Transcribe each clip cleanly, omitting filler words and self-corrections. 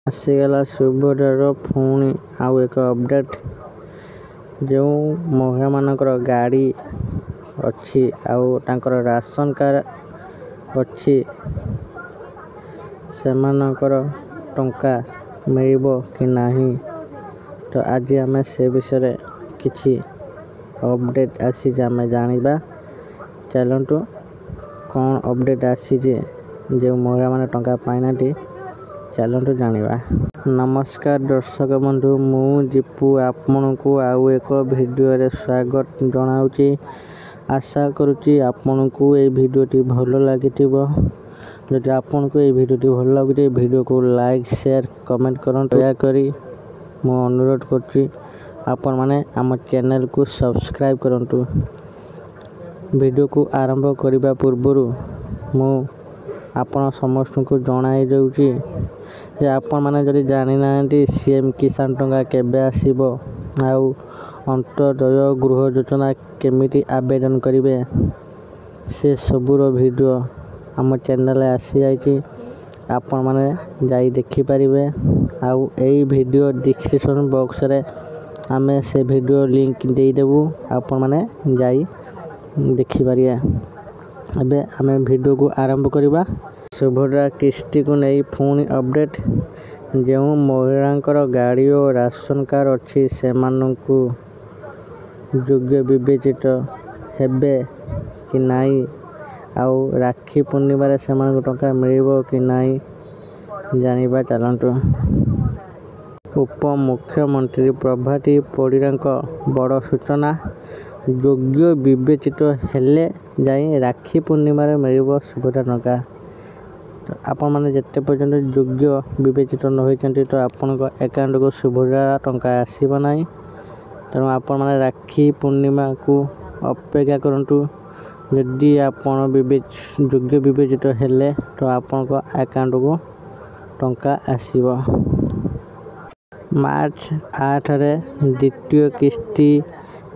ଆସିଗଲା ସୁଭଦ୍ରାର ପୁଣି ଆଉ ଏକ ଅପଡେଟ୍। ଯେଉଁ ମହିଳାମାନଙ୍କର ଗାଡ଼ି ଅଛି ଆଉ ତାଙ୍କର ରାସନ କାର୍ଡ଼ ଅଛି ସେମାନଙ୍କର ଟଙ୍କା ମିଳିବ କି ନାହିଁ, ତ ଆଜି ଆମେ ସେ ବିଷୟରେ କିଛି ଅପଡେଟ୍ ଆସିଛି ଆମେ ଜାଣିବା। ଚାଲନ୍ତୁ କ'ଣ ଅପଡେଟ୍ ଆସିଛି ଯେଉଁ ମହିଳାମାନେ ଟଙ୍କା ପାଇନାହାନ୍ତି, ଚାଲନ୍ତୁ ଜାଣିବା। ନମସ୍କାର ଦର୍ଶକ ବନ୍ଧୁ, ମୁଁ ଦୀପୁ ଆପଣଙ୍କୁ ଆଉ ଏକ ଭିଡ଼ିଓରେ ସ୍ୱାଗତ ଜଣାଉଛି। ଆଶା କରୁଛି ଆପଣଙ୍କୁ ଏହି ଭିଡ଼ିଓଟି ଭଲ ଲାଗିଥିବ। ଯଦି ଆପଣଙ୍କୁ ଏହି ଭିଡ଼ିଓଟି ଭଲ ଲାଗୁଛି, ଭିଡ଼ିଓକୁ ଲାଇକ୍, ସେୟାର, କମେଣ୍ଟ କରନ୍ତୁ। ଦୟାକରି ମୁଁ ଅନୁରୋଧ କରୁଛି ଆପଣମାନେ ଆମ ଚ୍ୟାନେଲକୁ ସବସ୍କ୍ରାଇବ୍ କରନ୍ତୁ। ଭିଡ଼ିଓକୁ ଆରମ୍ଭ କରିବା ପୂର୍ବରୁ ମୁଁ ଆପଣ ସମସ୍ତଙ୍କୁ ଜଣାଇ ଦେଉଛି ଯେ ଆପଣମାନେ ଯଦି ଜାଣିନାହାନ୍ତି ସିଏମ୍ କିଷାନ ଟଙ୍କା କେବେ ଆସିବ ଆଉ ଅନ୍ତୋଦୟ ଗୃହ ଯୋଜନା କେମିତି ଆବେଦନ କରିବେ, ସେ ସବୁର ଭିଡ଼ିଓ ଆମ ଚ୍ୟାନେଲରେ ଆସିଯାଇଛି। ଆପଣମାନେ ଯାଇ ଦେଖିପାରିବେ। ଆଉ ଏଇ ଭିଡ଼ିଓ ଡିସ୍କ୍ରିପସନ୍ ବକ୍ସରେ ଆମେ ସେ ଭିଡ଼ିଓ ଲିଙ୍କ୍ ଦେଇଦେବୁ, ଆପଣମାନେ ଯାଇ ଦେଖିପାରିବେ। ଏବେ ଆମେ ଭିଡ଼ିଓକୁ ଆରମ୍ଭ କରିବା। ସୁଭଦ୍ରା କିସ୍ତିକୁ ନେଇ ପୁଣି ଅପଡେଟ୍। ଯେଉଁ ମହିଳାଙ୍କର ଗାଡ଼ି ଓ ରାସନ କାର୍ଡ଼ ଅଛି ସେମାନଙ୍କୁ ଯୋଗ୍ୟ ବିବେଚିତ ହେବେ କି ନାହିଁ ଆଉ ରାକ୍ଷୀ ପୂର୍ଣ୍ଣିମାରେ ସେମାନଙ୍କୁ ଟଙ୍କା ମିଳିବ କି ନାହିଁ ଜାଣିବା। ଚାଲନ୍ତୁ। ଉପମୁଖ୍ୟମନ୍ତ୍ରୀ ପ୍ରଭାତୀ ପରିଡ଼ାଙ୍କ ବଡ଼ ସୂଚନା। ଯୋଗ୍ୟ ବିବେଚିତ ହେଲେ ଯାଇ ରାକ୍ଷୀ ପୂର୍ଣ୍ଣିମାରେ ମିଳିବ ସୁଭଦ୍ରା ଟଙ୍କା। ଆପଣମାନେ ଯେତେ ପର୍ଯ୍ୟନ୍ତ ଯୋଗ୍ୟ ବିବେଚିତ ନ ହୋଇଛନ୍ତି ତ ଆପଣଙ୍କ ଆକାଉଣ୍ଟକୁ ସୁଭଦ୍ରା ଟଙ୍କା ଆସିବ ନାହିଁ। ତେଣୁ ଆପଣମାନେ ରାକ୍ଷୀ ପୂର୍ଣ୍ଣିମାକୁ ଅପେକ୍ଷା କରନ୍ତୁ। ଯଦି ଆପଣ ଯୋଗ୍ୟ ବିବେଚିତ ହେଲେ ତ ଆପଣଙ୍କ ଆକାଉଣ୍ଟକୁ ଟଙ୍କା ଆସିବ। ମାର୍ଚ୍ଚ 8ରେ ଦ୍ୱିତୀୟ କିସ୍ତି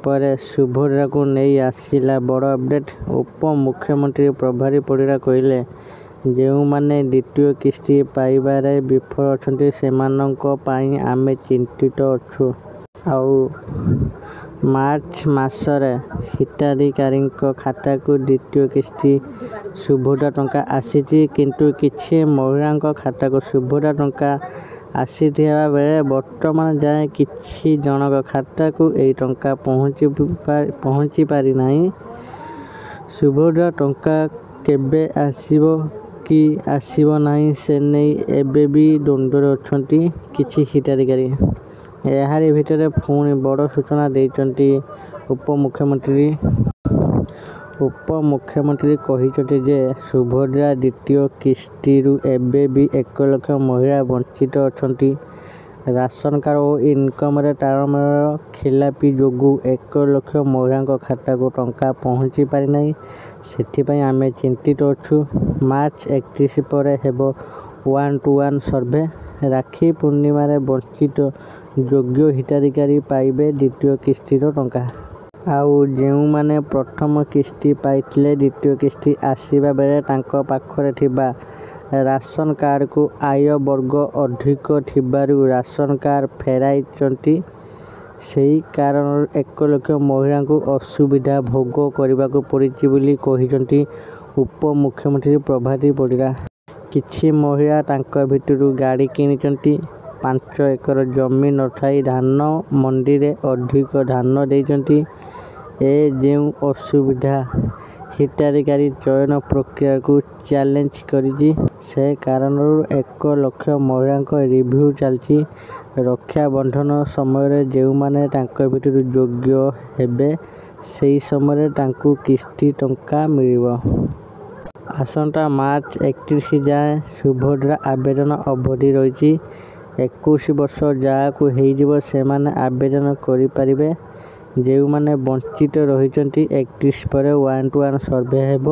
ପରେ ସୁଭଦ୍ରାକୁ ନେଇ ଆସିଲା ବଡ଼ ଅପଡେଟ୍। ଉପମୁଖ୍ୟମନ୍ତ୍ରୀ ପ୍ରଭାତୀ ପରିଡ଼ା କହିଲେ, ଯେଉଁମାନେ ଦ୍ୱିତୀୟ କିସ୍ତି ପାଇବାରେ ବିଫଳ ଅଛନ୍ତି ସେମାନଙ୍କ ପାଇଁ ଆମେ ଚିନ୍ତିତ ଅଛୁ। ଆଉ ମାର୍ଚ୍ଚ ମାସରେ ହିତାଧିକାରୀଙ୍କ ଖାତାକୁ ଦ୍ୱିତୀୟ କିସ୍ତି ସୁଭଦ୍ରା ଟଙ୍କା ଆସିଛି, କିନ୍ତୁ କିଛି ମହିଳାଙ୍କ ଖାତାକୁ ସୁଭଦ୍ରା ଟଙ୍କା ଆସିଥିବା ବେଳେ ବର୍ତ୍ତମାନ ଯାଏଁ କିଛି ଜଣଙ୍କ ଖାତାକୁ ଏହି ଟଙ୍କା ପହଞ୍ଚି ପାରିନାହିଁ। ସୁଭଦ୍ରା ଟଙ୍କା କେବେ ଆସିବ କି ଆସିବ ନାହିଁ ସେ ନେଇ ଏବେ ବି ଦ୍ୱନ୍ଦ୍ୱରେ ଅଛନ୍ତି କିଛି ହିତାଧିକାରୀ। ଏହାରି ଭିତରେ ପୁଣି ବଡ଼ ସୂଚନା ଦେଇଛନ୍ତି ଉପମୁଖ୍ୟମନ୍ତ୍ରୀ। ଉପମୁଖ୍ୟମନ୍ତ୍ରୀ କହିଛନ୍ତି ଯେ ସୁଭଦ୍ରା ଦ୍ୱିତୀୟ କିସ୍ତିରୁ ଏବେ ବି 1 ଲକ୍ଷ ମହିଳା ବଞ୍ଚିତ ଅଛନ୍ତି। ରାସନ କାର୍ଡ଼ ଓ ଇନକମରେ ତାଳମେଳ ଖିଲାପି ଯୋଗୁଁ 1 ଲକ୍ଷ ମହିଳାଙ୍କ ଖାତାକୁ ଟଙ୍କା ପହଞ୍ଚି ପାରିନାହିଁ। ସେଥିପାଇଁ ଆମେ ଚିନ୍ତିତ ଅଛୁ। ମାର୍ଚ୍ଚ 31 ପରେ ହେବ 1-to-1 ସର୍ଭେ। ରାକ୍ଷୀ ପୂର୍ଣ୍ଣିମାରେ ବଞ୍ଚିତ ଯୋଗ୍ୟ ହିତାଧିକାରୀ ପାଇବେ ଦ୍ୱିତୀୟ କିସ୍ତିର ଟଙ୍କା। ଆଉ ଯେଉଁମାନେ ପ୍ରଥମ କିସ୍ତି ପାଇଥିଲେ ଦ୍ୱିତୀୟ କିସ୍ତି ଆସିବା ବେଳେ ତାଙ୍କ ପାଖରେ ଥିବା ରାସନ କାର୍ଡ଼କୁ ଆୟ ବର୍ଗ ଅଧିକ ଥିବାରୁ ରାସନ କାର୍ଡ଼ ଫେରାଇଛନ୍ତି। ସେହି କାରଣରୁ 1 ଲକ୍ଷ ମହିଳାଙ୍କୁ ଅସୁବିଧା ଭୋଗ କରିବାକୁ ପଡ଼ିଛି ବୋଲି କହିଛନ୍ତି ଉପମୁଖ୍ୟମନ୍ତ୍ରୀ ପ୍ରଭାତୀ ପରିଡ଼ା। କିଛି ମହିଳା ତାଙ୍କ ଭିତରୁ ଗାଡ଼ି କିଣିଛନ୍ତି। 5 ଏକର ଜମି ନଥାଇ ଧାନ ମଣ୍ଡିରେ ଅଧିକ ଧାନ ଦେଇଛନ୍ତି। ଏ ଯେଉଁ ଅସୁବିଧା ହିତାଧିକାରୀ ଚୟନ ପ୍ରକ୍ରିୟାକୁ ଚ୍ୟାଲେଞ୍ଜ କରିଛି। ସେ କାରଣରୁ 1 ଲକ୍ଷ ମହିଳାଙ୍କ ରିଭ୍ୟୁ ଚାଲିଛି। ରକ୍ଷାବନ୍ଧନ ସମୟରେ ଯେଉଁମାନେ ତାଙ୍କ ଭିତରୁ ଯୋଗ୍ୟ ହେବେ ସେହି ସମୟରେ ତାଙ୍କୁ କିସ୍ତି ଟଙ୍କା ମିଳିବ। ଆସନ୍ତା ମାର୍ଚ୍ଚ 31 ଯାଏଁ ସୁଭଦ୍ରା ଆବେଦନ ଅବଧି ରହିଛି। 21 ବର୍ଷ ଯାହାକୁ ହେଇଯିବ ସେମାନେ ଆବେଦନ କରିପାରିବେ। ଯେଉଁମାନେ ବଞ୍ଚିତ ରହିଛନ୍ତି 31 ପରେ 1-to-1 ସର୍ଭେ ହେବ।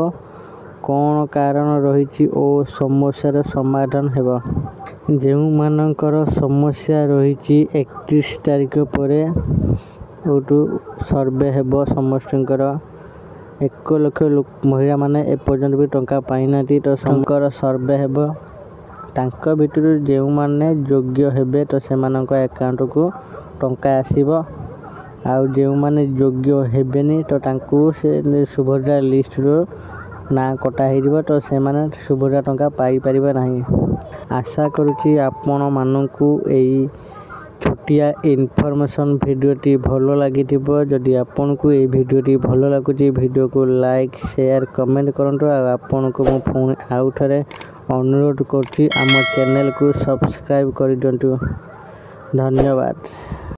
କ'ଣ କାରଣ ରହିଛି ଓ ସମସ୍ୟାର ସମାଧାନ ହେବ। ଯେଉଁମାନଙ୍କର ସମସ୍ୟା ରହିଛି 31 ତାରିଖ ପରେ ସର୍ଭେ ହେବ ସମସ୍ତଙ୍କର। 1 ଲକ୍ଷ ମହିଳାମାନେ ଏପର୍ଯ୍ୟନ୍ତ ବି ଟଙ୍କା ପାଇନାହାନ୍ତି, ତ ସମସ୍ତଙ୍କର ସର୍ଭେ ହେବ। तांक भितरु जेउमाने योग्य हेबे तो सेमानक अकाउंट को टंका आसीबो आउ जेउमाने योग्य हेबेनी तो तांकू से सुभद्रा लिस्ट रो ना कटा हो तो सेमाने सुभद्रा टंका पाई परिबे नाही। आशा करुची आपण मानकू एई छोटिया इनफॉरमेशन वीडियोटी भलो लागिथिबो। जदि आपनकू ए वीडियोटी भलो लागुची वीडियो को लाइक शेयर कमेंट करंतु। आपनकू मो फोन आउ थरे अनुरोध करछि आम चैनल को सब्सक्राइब कर दियंतु। धन्यवाद।